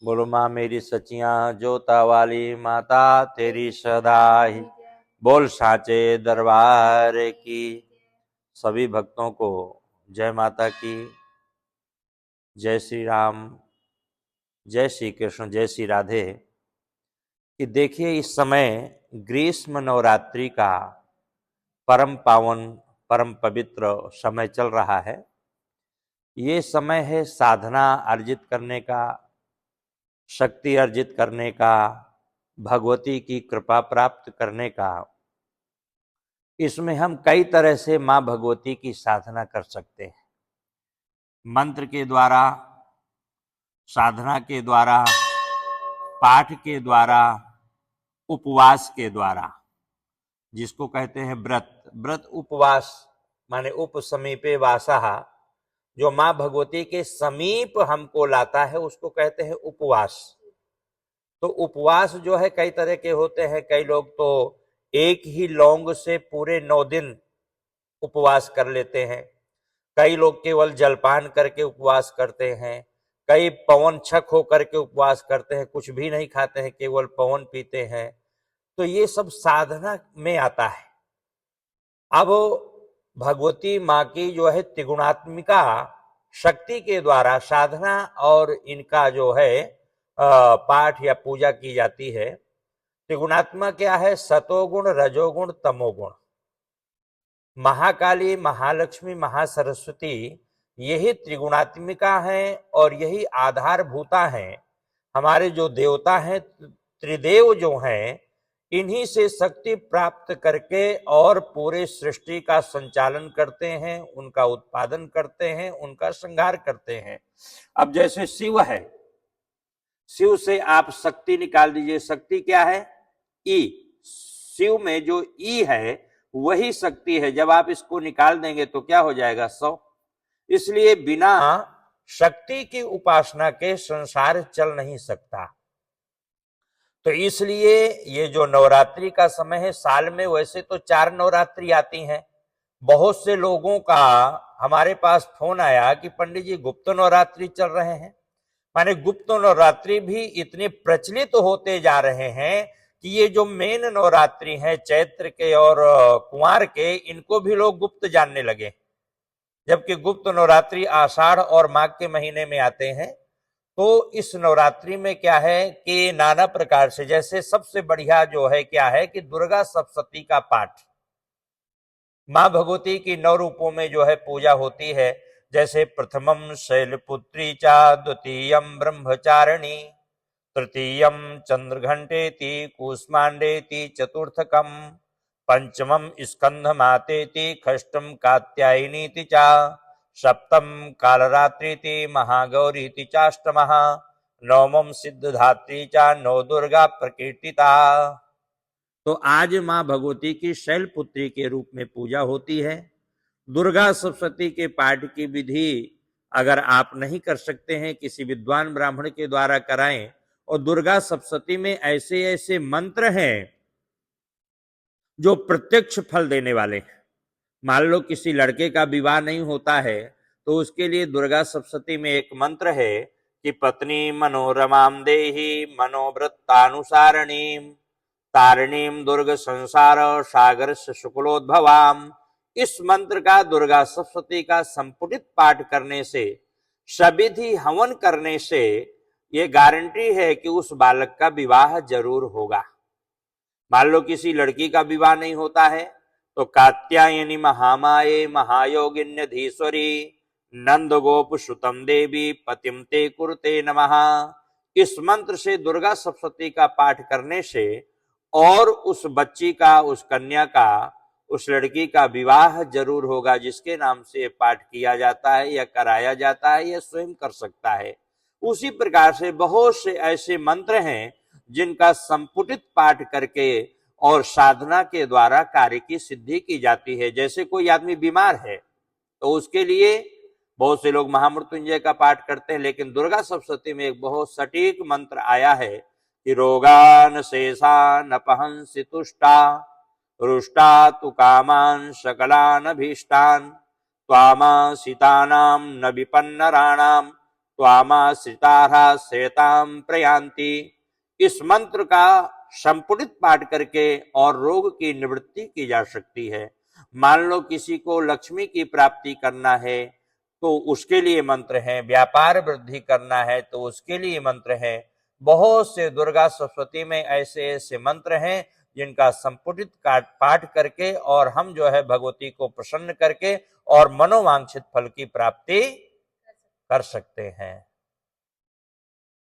बोलो माँ मेरी सचियां जोता वाली माता तेरी सदाई। बोल साचे दरबार की। सभी भक्तों को जय माता की। जय श्री राम, जय श्री कृष्ण, जय श्री राधे। कि देखिए इस समय ग्रीष्म नवरात्रि का परम पावन परम पवित्र समय चल रहा है। ये समय है साधना अर्जित करने का, शक्ति अर्जित करने का, भगवती की कृपा प्राप्त करने का। इसमें हम कई तरह से माँ भगवती की साधना कर सकते हैं। मंत्र के द्वारा, साधना के द्वारा, पाठ के द्वारा, उपवास के द्वारा, जिसको कहते हैं व्रत। व्रत उपवास माने उप समीपे वासः, जो माँ भगवती के समीप हमको लाता है उसको कहते हैं उपवास। तो उपवास जो है कई तरह के होते हैं। कई लोग तो एक ही लौंग से पूरे 9 दिन उपवास कर लेते हैं। कई लोग केवल जलपान करके उपवास करते हैं। कई पवन छक होकर के उपवास करते हैं, कुछ भी नहीं खाते हैं, केवल पवन पीते हैं। तो ये सब साधना में आता है। अब भगवती माँ की जो है त्रिगुणात्मिका शक्ति के द्वारा साधना और इनका जो है पाठ या पूजा की जाती है। त्रिगुणात्मा क्या है? सतोगुण, रजोगुण, तमोगुण। महाकाली, महालक्ष्मी, महासरस्वती यही त्रिगुणात्मिका हैं और यही आधारभूता हैं। हमारे जो देवता हैं, त्रिदेव जो हैं, इन्हीं से शक्ति प्राप्त करके और पूरे सृष्टि का संचालन करते हैं, उनका उत्पादन करते हैं, उनका संहार करते हैं। अब जैसे शिव है, शिव से आप शक्ति निकाल दीजिए। शक्ति क्या है? ई। शिव में जो ई है वही शक्ति है। जब आप इसको निकाल देंगे तो क्या हो जाएगा? 100। इसलिए बिना शक्ति की उपासना के संसार चल नहीं सकता। तो इसलिए ये जो नवरात्रि का समय है, साल में वैसे तो 4 नवरात्रि आती हैं। बहुत से लोगों का हमारे पास फोन आया कि पंडित जी गुप्त नवरात्रि चल रहे हैं। माने गुप्त नवरात्रि भी इतने प्रचलित होते जा रहे हैं कि ये जो मेन नवरात्रि है चैत्र के और कुंवार के, इनको भी लोग गुप्त जानने लगे। जबकि गुप्त नवरात्रि आषाढ़ और माघ के महीने में आते हैं। तो इस नवरात्रि में क्या है कि नाना प्रकार से, जैसे सबसे बढ़िया जो है क्या है कि दुर्गा सप्तशती का पाठ, मां भगवती की 9 रूपों में जो है पूजा होती है। जैसे प्रथमम शैलपुत्री चा, द्वितीयम ब्रह्मचारिणी, तृतीयम चंद्रघंटेति, कूष्मांडेति, चतुर्थकम पंचमम स्कंध मातेति, षष्ठम कात्यायनीति चा, सप्तम कालरात्रीति, महागौरीति चाष्टमः, नवमम सिद्धधात्री चा, नौ दुर्गा प्रकीर्तिता। तो आज मां भगवती की शैलपुत्री के रूप में पूजा होती है। दुर्गा सप्तशती के पाठ की विधि अगर आप नहीं कर सकते हैं, किसी विद्वान ब्राह्मण के द्वारा कराएं। और दुर्गा सप्तशती में ऐसे ऐसे मंत्र हैं जो प्रत्यक्ष फल देने वाले हैं। मान लो किसी लड़के का विवाह नहीं होता है तो उसके लिए दुर्गा सप्तशती में एक मंत्र है कि पत्नी मनोरमाम देहि मनोवृत्तानुसारणीम तारिणीम दुर्ग संसार सागर से शुक्लोद्भवाम। इस मंत्र का दुर्गा सप्तशती का संपुटित पाठ करने से, सविधि हवन करने से ये गारंटी है कि उस बालक का विवाह जरूर होगा। मान लो किसी लड़की का विवाह नहीं होता है तो कात्यायनी महामाये महायोगिन्यधीश्वरी नंद गोप सुतम देवी पतिम ते कुरुते नमः। इस मंत्र से दुर्गा सप्तशती का पाठ करने से और उस बच्ची का, उस कन्या का, उस लड़की का विवाह जरूर होगा। जिसके नाम से पाठ किया जाता है या कराया जाता है या स्वयं कर सकता है। उसी प्रकार से बहुत से ऐसे मंत्र हैं जिनका संपुटित पाठ करके और साधना के द्वारा कार्य की सिद्धि की जाती है। जैसे कोई आदमी बीमार है तो उसके लिए बहुत से लोग महामृत्युंजय का पाठ करते हैं, लेकिन दुर्गा सप्तशती में एक बहुत सटीक मंत्र आया है कि रोगान शेषान अपहंसि तुष्टा रुष्टा तु कामान सकलान भीष्टान त्वामा सीतानाम न विपन्नराणाम त्वामाश्रिताः श्रेतां प्रयान्ति। इस मंत्र का संपुटित पाठ करके और रोग की निवृत्ति की जा सकती है। मान लो किसी को लक्ष्मी की प्राप्ति करना है तो उसके लिए मंत्र है, व्यापार वृद्धि करना है तो उसके लिए मंत्र है। बहुत से दुर्गा सरस्वती में ऐसे ऐसे मंत्र हैं जिनका संपुटित पाठ करके और हम जो है भगवती को प्रसन्न करके और मनोवांछित फल की प्राप्ति कर सकते हैं।